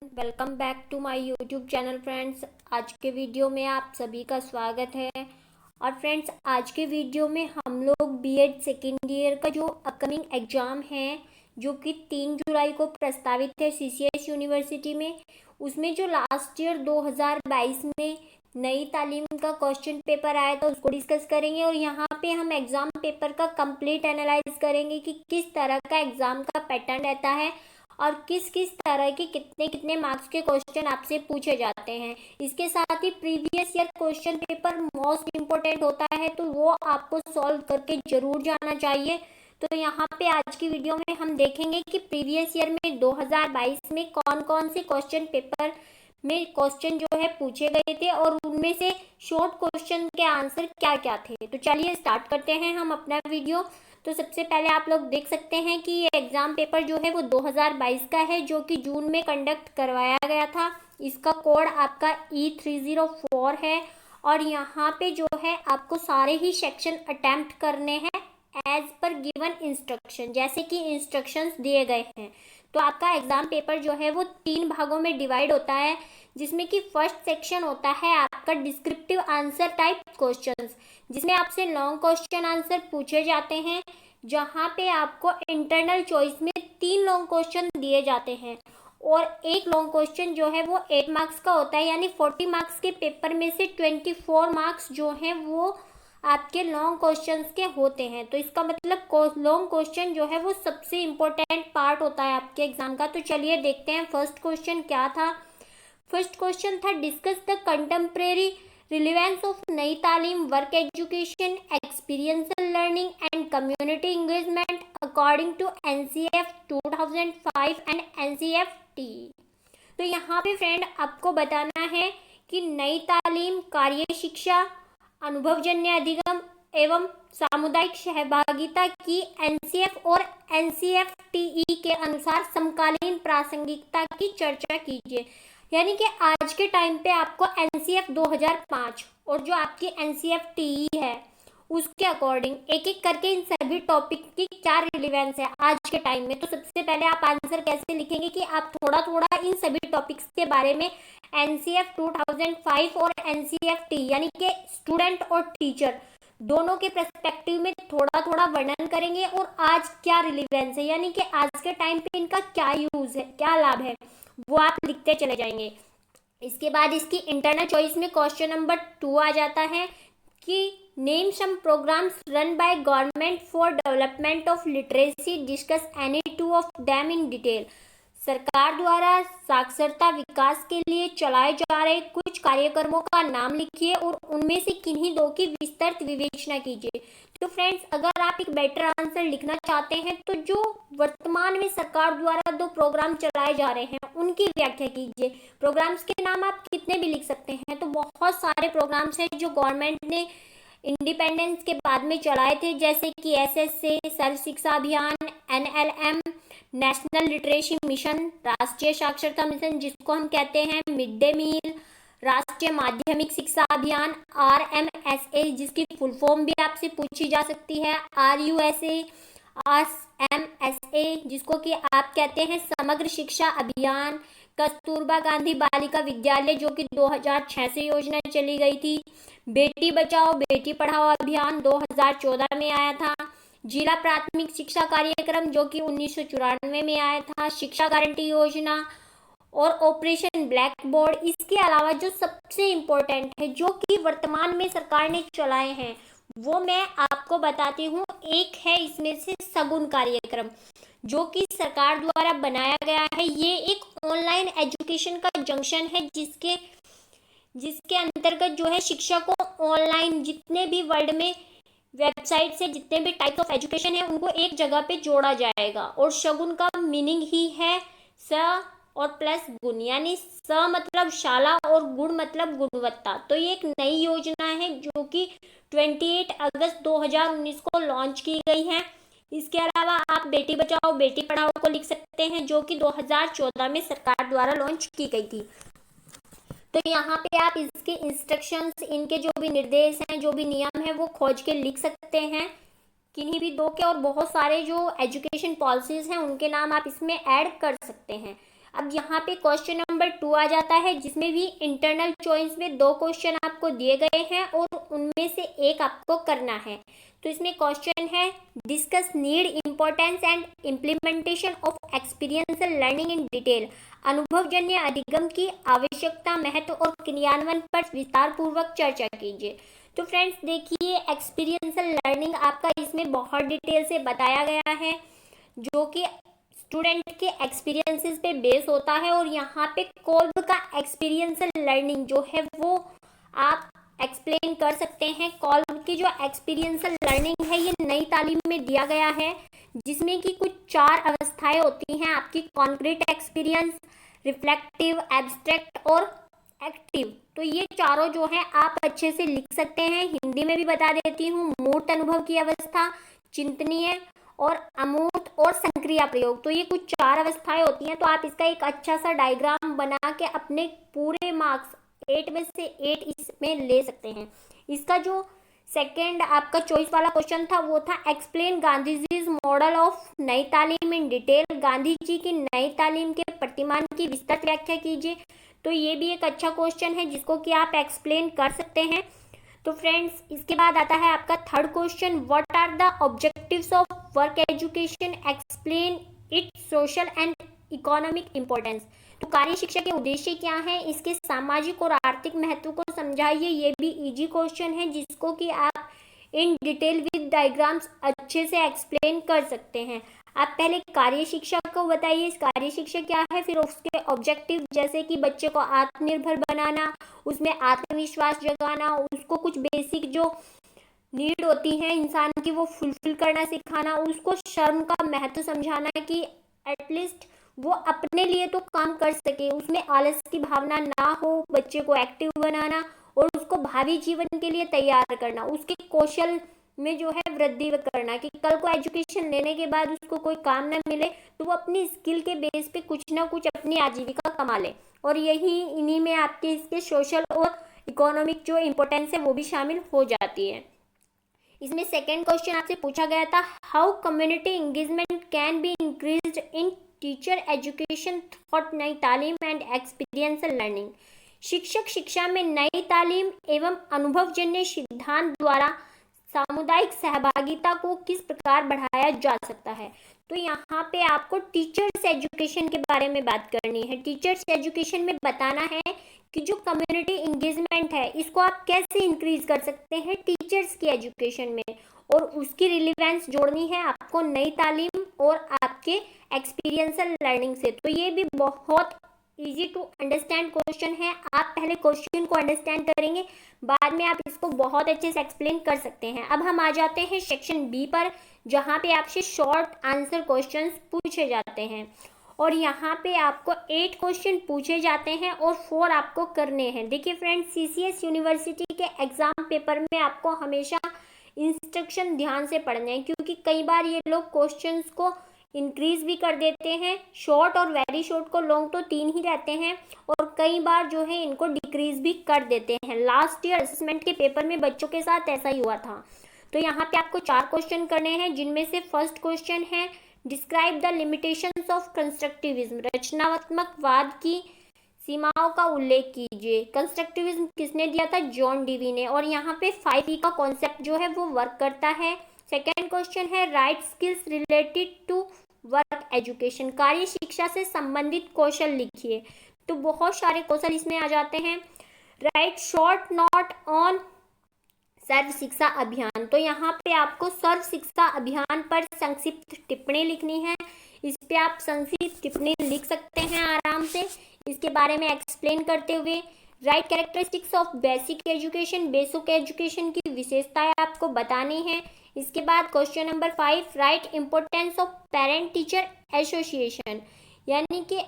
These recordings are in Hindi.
Welcome back to my YouTube channel friends. आज के वीडियो में आप सभी का स्वागत है। और फ्रेंड्स, आज के वीडियो में हम लोग बीएड सेकेंड ईयर का जो अपकमिंग एग्ज़ाम है, जो कि 3 जुलाई को प्रस्तावित है सीसीएस यूनिवर्सिटी में, उसमें जो लास्ट ईयर 2022 में नई तालीम का क्वेश्चन पेपर आया था उसको डिस्कस करेंगे। और यहाँ पे हम एग्ज़ाम पेपर का कंप्लीट एनालाइज करेंगे कि किस तरह का एग्ज़ाम का पैटर्न रहता है और किस किस तरह के कितने कितने मार्क्स के क्वेश्चन आपसे पूछे जाते हैं। इसके साथ ही previous year question paper most important होता है, तो वो आपको सॉल्व करके जरूर जाना चाहिए। तो यहाँ पे आज की वीडियो में हम देखेंगे कि प्रीवियस ईयर में 2022 में कौन कौन से क्वेश्चन पेपर में क्वेश्चन जो है पूछे गए थे और उनमें से शॉर्ट क्वेश्चन के आंसर क्या क्या थे। तो चलिए स्टार्ट करते हैं हम अपना वीडियो। तो सबसे पहले आप लोग देख सकते हैं कि ये एग्ज़ाम पेपर जो है वो 2022 का है, जो कि जून में कंडक्ट करवाया गया था। इसका कोड आपका E304 है। और यहाँ पे जो है आपको सारे ही सेक्शन अटेम्प्ट करने हैं एज पर गिवन इंस्ट्रक्शन, जैसे कि इंस्ट्रक्शंस दिए गए हैं। तो आपका एग्ज़ाम पेपर जो है वो 3 भागों में डिवाइड होता है, जिसमें कि फर्स्ट सेक्शन होता है आपका डिस्क्रिप्टिव आंसर टाइप क्वेश्चंस, जिसमें आपसे लॉन्ग क्वेश्चन आंसर पूछे जाते हैं, जहां पे आपको इंटरनल चॉइस में 3 लॉन्ग क्वेश्चन दिए जाते हैं और एक लॉन्ग क्वेश्चन जो है वो 8 मार्क्स का होता है। यानी 40 मार्क्स के पेपर में से 24 मार्क्स जो हैं वो आपके लॉन्ग क्वेश्चंस के होते हैं। तो इसका मतलब लॉन्ग क्वेश्चन जो है वो सबसे इम्पोर्टेंट पार्ट होता है आपके एग्जाम का। तो चलिए देखते हैं फर्स्ट क्वेश्चन क्या था। फर्स्ट क्वेश्चन था discuss the contemporary relevance of Nai Talim, work education, experiential learning and community engagement according to NCF 2005 and NCF T. तो यहाँ पे फ्रेंड आपको बताना है कि नई तालीम, कार्य शिक्षा, अनुभवजन्य अधिगम एवं सामुदायिक सहभागिता की एनसीएफ और एनसीएफ-टी के अनुसार समकालीन प्रासंगिकता की चर्चा कीजिए। यानी कि आज के टाइम पे आपको एनसीएफ 2005 और जो आपकी एनसीएफ-टी है उसके अकॉर्डिंग एक एक करके इन सभी टॉपिक की क्या रिलेवेंस है आज के टाइम में। तो सबसे पहले आप आंसर कैसे लिखेंगे कि आप थोड़ा थोड़ा इन सभी टॉपिक्स के बारे में एनसीएफ 2005 और एनसीएफ-टी यानी कि स्टूडेंट और टीचर दोनों के पर्सपेक्टिव में थोड़ा थोड़ा वर्णन करेंगे और आज क्या रिलेवेंस है, यानी कि आज के टाइम पे इनका क्या यूज है, क्या लाभ है, वो आप लिखते चले जाएंगे। इसके बाद इसकी इंटरनल चॉइस में क्वेश्चन नंबर 2 आ जाता है कि name some programmes run by government for development of literacy, discuss any 2 of them in detail. सरकार द्वारा साक्षरता विकास के लिए चलाए जा रहे कुछ कार्यक्रमों का नाम लिखिए और उनमें से किन्हीं 2 की विस्तृत विवेचना कीजिए। तो फ्रेंड्स, अगर आप एक बेटर आंसर लिखना चाहते हैं तो जो वर्तमान में सरकार द्वारा 2 प्रोग्राम चलाए जा रहे हैं उनकी व्याख्या कीजिए। प्रोग्राम्स के नाम आप कितने भी लिख सकते हैं। तो बहुत सारे प्रोग्राम्स हैं जो गवर्नमेंट ने इंडिपेंडेंस के बाद में चलाए थे, जैसे कि एसएसए, सर्व शिक्षा अभियान, एनएलएम, नेशनल लिटरेसी मिशन, राष्ट्रीय साक्षरता मिशन जिसको हम कहते हैं मिड डे मील, राष्ट्रीय माध्यमिक शिक्षा अभियान आरएमएसए जिसकी फुल फॉर्म भी आपसे पूछी जा सकती है, आरयूएसए, आरएमएसए जिसको कि आप कहते हैं समग्र शिक्षा अभियान, कस्तूरबा गांधी बालिका विद्यालय जो कि 2006 से योजना चली गई थी, बेटी बचाओ बेटी पढ़ाओ अभियान 2014 में आया था, जिला प्राथमिक शिक्षा कार्यक्रम जो कि 1994 में आया था, शिक्षा गारंटी योजना और ऑपरेशन ब्लैक बोर्ड। इसके अलावा जो सबसे इम्पोर्टेंट है जो कि वर्तमान में सरकार ने चलाए हैं वो मैं आपको बताती हूँ। एक है इसमें से सगुन कार्यक्रम जो कि सरकार द्वारा बनाया गया है। ये एक ऑनलाइन एजुकेशन का जंक्शन है जिसके अंतर्गत जो है शिक्षा को ऑनलाइन जितने भी वर्ल्ड में वेबसाइट से जितने भी टाइप्स ऑफ एजुकेशन है उनको एक जगह पे जोड़ा जाएगा। और शगुन का मीनिंग ही है स और प्लस गुण, यानी स मतलब शाला और गुण मतलब गुणवत्ता। तो ये एक नई योजना है जो कि 28 अगस्त 2019 को लॉन्च की गई है। इसके अलावा आप बेटी बचाओ बेटी पढ़ाओ को लिख सकते हैं जो कि 2014 में सरकार द्वारा लॉन्च की गई थी। तो यहाँ पे आप इसके इंस्ट्रक्शंस, इनके जो भी निर्देश हैं, जो भी नियम है वो खोज के लिख सकते हैं किन्हीं भी 2 के। और बहुत सारे जो एजुकेशन पॉलिसीज हैं उनके नाम आप इसमें ऐड कर सकते हैं। अब यहाँ पे क्वेश्चन नंबर 2 आ जाता है, जिसमें भी इंटरनल चॉइस में 2 क्वेश्चन आपको दिए गए हैं और उनमें से एक आपको करना है। तो इसमें क्वेश्चन है, discuss need, importance and implementation of experiential learning in detail. अनुभवजन्य अधिगम की आवश्यकता, महत्व और क्रियान्वयन पर विस्तार पूर्वक चर्चा कीजिए। तो फ्रेंड्स देखिए, एक्सपीरियंशियल लर्निंग आपका इसमें बहुत डिटेल से बताया गया है, जो कि स्टूडेंट के एक्सपीरियंसेस पे बेस होता है। और यहाँ पे कोल्ब का एक्सपीरियंशियल लर्निंग जो है वो आप एक्सप्लेन कर सकते हैं। कोल्ब की जो एक्सपीरियंशियल लर्निंग है ये नई तालीम में दिया गया है, जिसमें कि कुछ 4 अवस्थाएं होती हैं आपकी: कॉन्क्रीट एक्सपीरियंस, रिफ्लेक्टिव, एब्स्ट्रैक्ट और एक्टिव। तो ये चारों जो है आप अच्छे से लिख सकते हैं। हिंदी में भी बता देती हूँ, मूर्त अनुभव की अवस्था, चिंतनीय और अमूर्त और संक्रिया प्रयोग। तो ये कुछ 4 अवस्थाएं होती हैं। तो आप इसका एक अच्छा सा डायग्राम बना के अपने पूरे मार्क्स 8 में से 8 इसमें ले सकते हैं। इसका जो सेकेंड आपका चॉइस वाला क्वेश्चन था वो था, explain Gandhiji's model of Nai तालीम इन डिटेल। गांधी जी की नई तालीम के प्रतिमान की विस्तृत व्याख्या कीजिए। तो ये भी एक अच्छा क्वेश्चन है जिसको कि आप एक्सप्लेन कर सकते हैं। तो फ्रेंड्स इसके बाद आता है आपका third question, what are the objectives of work education, explain its social and economic importance. तो कार्य शिक्षा के उद्देश्य क्या है, इसके सामाजिक और आर्थिक महत्व को समझाइए। ये भी इजी क्वेश्चन है जिसको कि आप इन डिटेल विद डायग्राम्स अच्छे से एक्सप्लेन कर सकते हैं। आप पहले कार्य शिक्षा को बताइए, इस कार्य शिक्षा क्या है, फिर उसके ऑब्जेक्टिव जैसे कि बच्चे को आत्मनिर्भर बनाना, उसमें आत्मविश्वास जगाना, उसको कुछ बेसिक जो नीड होती है इंसान की वो फुलफिल करना सिखाना, उसको शर्म का महत्व समझाना कि एटलीस्ट वो अपने लिए तो काम कर सके, उसमें आलस की भावना ना हो, बच्चे को एक्टिव बनाना और उसको भावी जीवन के लिए तैयार करना, उसके कौशल में जो है वृद्धि करना कि कल को एजुकेशन लेने के बाद उसको कोई काम ना मिले तो वो अपनी स्किल के बेस पे कुछ ना कुछ अपनी आजीविका कमा ले। और यही इन्हीं में आपके इसके सोशल और इकोनॉमिक जो इम्पोर्टेंस है वो भी शामिल हो जाती है। इसमें सेकेंड क्वेश्चन आपसे पूछा गया था, how community engagement can be increased in teacher education through नई तालीम एंड एक्सपीरियंशियल लर्निंग। शिक्षक शिक्षा में नई तालीम एवं अनुभवजन्य सिद्धांत द्वारा सामुदायिक सहभागिता को किस प्रकार बढ़ाया जा सकता है। तो यहाँ पे आपको टीचर्स एजुकेशन के बारे में बात करनी है। टीचर्स एजुकेशन में बताना है कि जो कम्युनिटी इंगेजमेंट है इसको आप कैसे इंक्रीज कर सकते हैं टीचर्स की एजुकेशन में, और उसकी रिलेवेंस जोड़नी है आपको नई तालीम और आपके एक्सपीरियंशियल लर्निंग से। तो ये भी बहुत इजी टू अंडरस्टैंड क्वेश्चन है। आप पहले क्वेश्चन को अंडरस्टैंड करेंगे, बाद में आप इसको बहुत अच्छे से एक्सप्लेन कर सकते हैं। अब हम आ जाते हैं सेक्शन बी पर, जहाँ पे आपसे शॉर्ट आंसर क्वेश्चंस पूछे जाते हैं। और यहाँ पे आपको 8 क्वेश्चन पूछे जाते हैं और 4 आपको करने हैं। देखिए फ्रेंड्स, सीसीएस यूनिवर्सिटी के एग्जाम पेपर में आपको हमेशा इंस्ट्रक्शन ध्यान से पढ़ने हैं, क्योंकि कई बार ये लोग क्वेश्चंस को इंक्रीज भी कर देते हैं। शॉर्ट और वेरी शॉर्ट को लॉन्ग तो 3 ही रहते हैं, और कई बार जो है इनको डिक्रीज भी कर देते हैं। लास्ट ईयर असेसमेंट के पेपर में बच्चों के साथ ऐसा ही हुआ था। तो यहाँ पे आपको 4 क्वेश्चन करने हैं, जिनमें से फर्स्ट क्वेश्चन है, describe the limitations of constructivism. रचनात्मकवाद की सीमाओं का उल्लेख कीजिए। कंस्ट्रक्टिविज्म किसने दिया था? जॉन डीवी ने। और यहाँ पे 5E का कॉन्सेप्ट जो है वो वर्क करता है। सेकेंड क्वेश्चन है, write skills related to work education. कार्य शिक्षा से संबंधित कौशल लिखिए। तो बहुत सारे कौशल इसमें आ जाते हैं। राइट शॉर्ट नोट ऑन सर्व शिक्षा अभियान। तो यहाँ पे आपको सर्व शिक्षा अभियान पर संक्षिप्त टिप्पणी लिखनी है। इस पे आप संक्षिप्त टिप्पणी लिख सकते हैं आराम से, इसके बारे में एक्सप्लेन करते हुए। Right characteristics of basic education. Basic education की विशेषताएं आपको बतानी है। इसके बाद question number 5, right importance of parent teacher association, यानी कि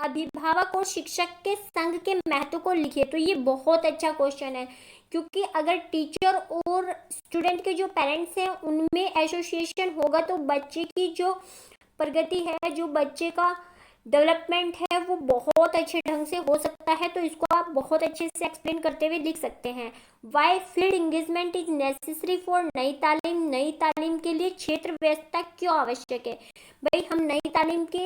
अभिभावक और शिक्षक के संघ के महत्व को लिखिए। तो ये बहुत अच्छा क्वेश्चन है, क्योंकि अगर टीचर और स्टूडेंट के जो पेरेंट्स हैं उनमें एसोसिएशन होगा तो बच्चे की जो प्रगति है, जो बच्चे का डेवलपमेंट है, वो बहुत अच्छे ढंग से हो सकता है। तो इसको आप बहुत अच्छे से एक्सप्लेन करते हुए लिख सकते हैं। Why field engagement is necessary for Nai Talim. नई तालीम के लिए क्षेत्र व्यवस्था क्यों आवश्यक है? भाई हम नई तालीम के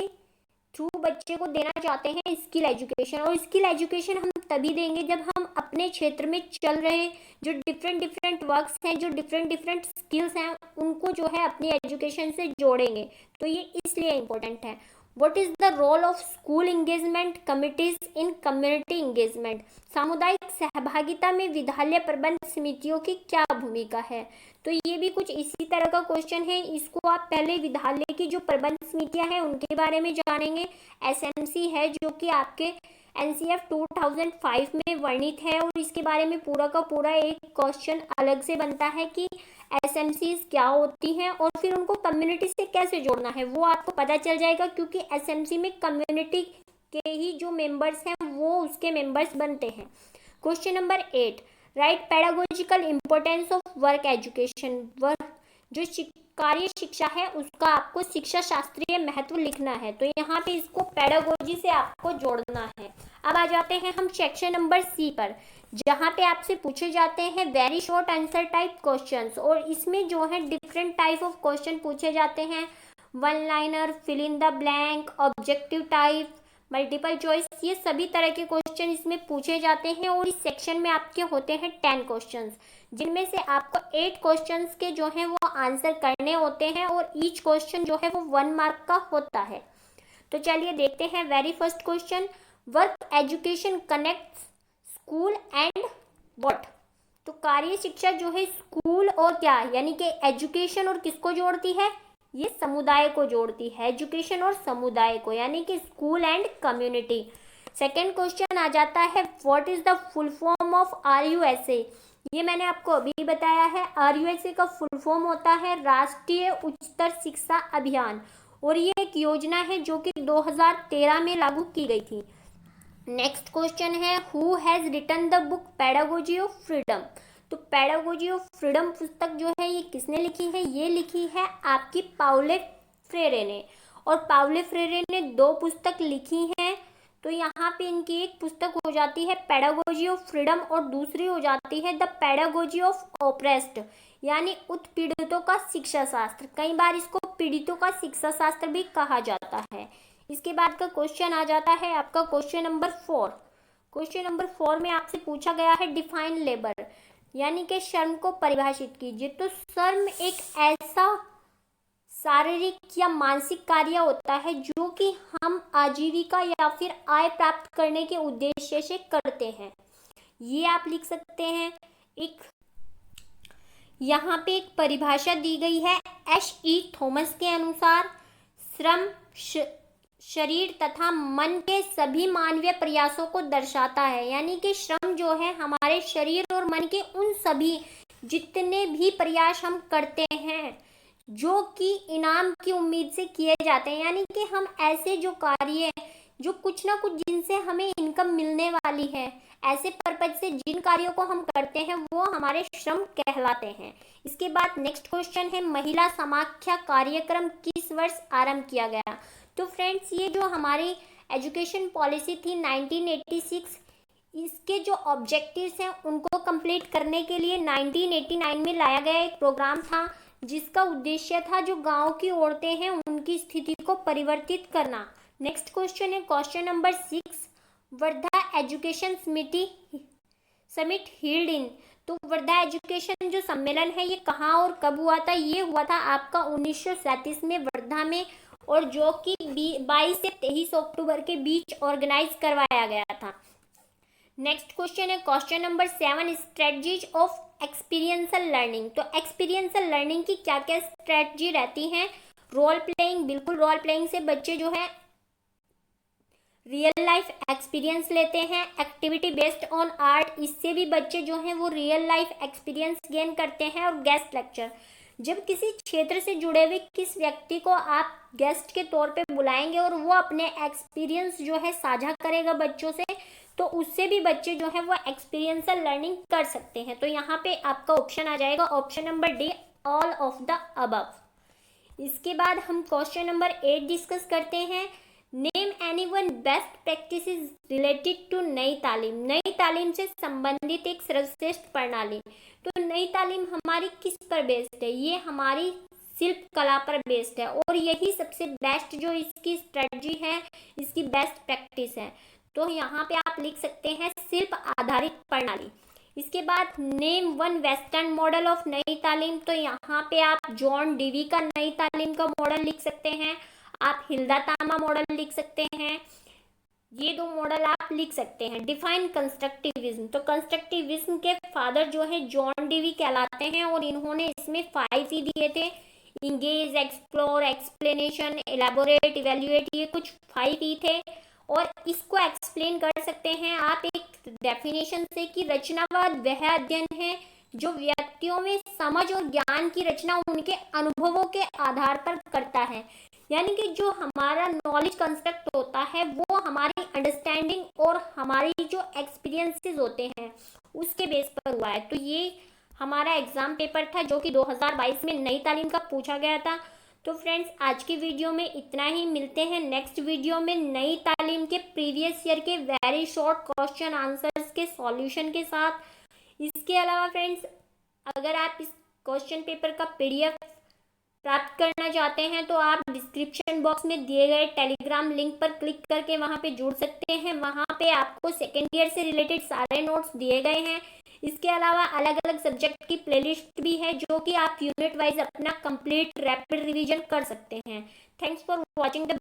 थ्रू बच्चे को देना चाहते हैं स्किल एजुकेशन। और स्किल एजुकेशन हम तभी देंगे जब हम अपने क्षेत्र में चल रहे जो डिफरेंट डिफरेंट वर्क्स हैं, जो डिफरेंट डिफरेंट स्किल्स हैं, उनको जो है अपनी एजुकेशन से जोड़ेंगे। तो ये इसलिए इम्पोर्टेंट है। What is the role of school engagement committees in community engagement? सामुदायिक सहभागिता में विद्यालय प्रबंध समितियों की क्या भूमिका है? तो ये भी कुछ इसी तरह का क्वेश्चन है। इसको आप पहले विद्यालय की जो प्रबंध समितियां हैं उनके बारे में जानेंगे। एसएमसी है जो कि आपके एनसीएफ 2005 में वर्णित है, और इसके बारे में पूरा का पूरा एक क्वेश्चन अलग से बनता है कि एसएमसीज क्या होती हैं और फिर उनको कम्युनिटी से कैसे जोड़ना है, वो आपको पता चल जाएगा, क्योंकि एसएमसी में कम्युनिटी के ही जो मेंबर्स हैं वो उसके मेंबर्स बनते हैं। Question number 8, right pedagogical importance of work education. Work जो कार्य शिक्षा है उसका आपको शिक्षा शास्त्रीय महत्व लिखना है। तो यहाँ पे इसको पेडागोजी से आपको जोड़ना है। अब आ जाते हैं हम सेक्शन नंबर सी पर, जहाँ पे आपसे पूछे जाते हैं very short answer type questions. और इसमें जो है डिफरेंट टाइप ऑफ क्वेश्चन पूछे जाते हैं, one liner, fill in the blank, objective type, multiple choice, ये सभी तरह के क्वेश्चन इसमें पूछे जाते हैं। और इस सेक्शन में आपके होते हैं 10 क्वेश्चंस, जिनमें से आपको 8 क्वेश्चंस के जो हैं वो आंसर करने होते हैं, और ईच क्वेश्चन जो है वो 1 मार्क का होता है। तो चलिए देखते हैं very first question, work education connects school and what? तो कार्य शिक्षा जो है स्कूल और क्या यानी कि एजुकेशन और किसको जोड़ती है? ये समुदाय को जोड़ती है, एजुकेशन और समुदाय को, यानी कि school and community. Second question आ जाता है, what is the full form of RUSA? ये मैंने आपको अभी बताया है। RUSA का फुल फॉर्म होता है राष्ट्रीय उच्चतर शिक्षा अभियान, और ये एक योजना है जो कि 2013 में लागू की गई थी। नेक्स्ट क्वेश्चन है, who has written the book pedagogy of freedom? तो पेडागोजी ऑफ फ्रीडम पुस्तक जो है ये किसने लिखी है? ये लिखी है आपकी पाउले फ्रेरे ने। और पाउले फ्रेरे ने 2 पुस्तक लिखी हैं। तो यहाँ पे इनकी एक पुस्तक हो जाती है पेडागोजी ऑफ फ्रीडम, और दूसरी हो जाती है द पेडागोजी ऑफ ऑप्रेस्ड, यानी उत्पीड़ितों का शिक्षा शास्त्र। कई बार इसको पीड़ितों का शिक्षा शास्त्र भी कहा जाता है। इसके बाद का क्वेश्चन आ जाता है आपका क्वेश्चन नंबर 4। क्वेश्चन नंबर 4 में आपसे पूछा गया है डिफाइन लेबर, यानी कि श्रम को परिभाषित कीजिए। तो श्रम एक ऐसा शारीरिक या मानसिक कार्य होता है जो कि हम आजीविका या फिर आय प्राप्त करने के उद्देश्य से करते हैं। ये आप लिख सकते हैं। एक यहाँ पे एक परिभाषा दी गई है HE थॉमस के अनुसार, श्रम शरीर तथा मन के सभी मानवीय प्रयासों को दर्शाता है, यानी कि श्रम जो है हमारे शरीर और मन के उन सभी जितने भी प्रयास हम करते हैं जो कि इनाम की उम्मीद से किए जाते हैं, यानी कि हम ऐसे जो कार्य जो कुछ ना कुछ जिनसे हमें इनकम मिलने वाली है, ऐसे पर्पज से जिन कार्यों को हम करते हैं वो हमारे श्रम कहलाते हैं। इसके बाद नेक्स्ट क्वेश्चन है, महिला समाख्या कार्यक्रम किस वर्ष आरंभ किया गया? तो फ्रेंड्स ये जो हमारी एजुकेशन पॉलिसी थी 1986, इसके जो ऑब्जेक्टिव्स हैं उनको कंप्लीट करने के लिए 1989 में लाया गया एक प्रोग्राम था, जिसका उद्देश्य था जो गांव की औरतें हैं उनकी स्थिति को परिवर्तित करना। नेक्स्ट क्वेश्चन है question number 6, Wardha education summit held in. तो वर्धा एजुकेशन जो सम्मेलन है ये कहाँ और कब हुआ था? ये हुआ था आपका 1937 में वर्धा में, और जो कि 22 से 23 अक्टूबर के बीच ऑर्गेनाइज करवाया गया था। नेक्स्ट क्वेश्चन है question number 7, strategies of experiential learning. तो एक्सपीरियंशियल लर्निंग की क्या क्या स्ट्रेटजी रहती हैं? रोल प्लेइंग, बिल्कुल रोल प्लेइंग से बच्चे जो है रियल लाइफ एक्सपीरियंस लेते हैं। एक्टिविटी बेस्ड ऑन आर्ट, इससे भी बच्चे जो हैं वो रियल लाइफ एक्सपीरियंस गेन करते हैं। और गेस्ट लेक्चर, जब किसी क्षेत्र से जुड़े हुए किस व्यक्ति को आप गेस्ट के तौर पे बुलाएंगे और वो अपने एक्सपीरियंस जो है साझा करेगा बच्चों से, तो उससे भी बच्चे जो है वो एक्सपीरियंशियल लर्निंग कर सकते हैं। तो यहाँ पे आपका ऑप्शन आ जाएगा option number D, all of the above. इसके बाद हम क्वेश्चन नंबर 8 डिस्कस करते हैं, name anyone best practices related to Nai Talim. नई तालीम से संबंधित एक सर्वश्रेष्ठ प्रणाली। तो नई तालीम हमारी किस पर बेस्ड है? ये हमारी शिल्प कला पर बेस्ड है और यही सबसे बेस्ट जो इसकी स्ट्रेटजी है, इसकी बेस्ट प्रैक्टिस है। तो यहाँ पे आप लिख सकते हैं शिल्प आधारित प्रणाली। इसके बाद name one western model of Nai तालीम, तो यहाँ पे आप जॉन डीवी का नई तालीम का मॉडल लिख सकते हैं, आप हिल्दा तामा मॉडल लिख सकते हैं, ये दो मॉडल आप लिख सकते हैं। डिफाइन कंस्ट्रक्टिविज्म, तो कंस्ट्रक्टिविज्म के फादर जो है जॉन डीवी कहलाते हैं और इन्होंने इसमें 5 ही दिए थे, engage, explore, explanation, elaborate, evaluate, ये कुछ 5 ही थे। और इसको एक्सप्लेन कर सकते हैं आप एक डेफिनेशन से कि रचनावाद वह अध्ययन है जो व्यक्तियों में समझ और ज्ञान की रचना उनके अनुभवों के आधार पर करता है। यानी कि जो हमारा नॉलेज कंस्ट्रक्ट होता है वो हमारी अंडरस्टैंडिंग और हमारी जो एक्सपीरियंसेस होते हैं उसके बेस पर हुआ है। तो ये हमारा एग्जाम पेपर था जो कि 2022 में नई तालीम का पूछा गया था। तो फ्रेंड्स आज की वीडियो में इतना ही, मिलते हैं नेक्स्ट वीडियो में नई तालीम के प्रीवियस ईयर के वेरी शॉर्ट क्वेश्चन आंसर्स के सॉल्यूशन के साथ। इसके अलावा फ्रेंड्स अगर आप इस क्वेश्चन पेपर का पीडीएफ प्राप्त करना चाहते हैं तो आप डिस्क्रिप्शन बॉक्स में दिए गए टेलीग्राम लिंक पर क्लिक करके वहां पे जुड़ सकते हैं। वहां पे आपको सेकेंड ईयर से रिलेटेड सारे नोट्स दिए गए हैं। इसके अलावा अलग अलग सब्जेक्ट की प्लेलिस्ट भी है जो कि आप यूनिट वाइज अपना कंप्लीट रैपिड रिवीजन कर सकते हैं। Thanks for watching the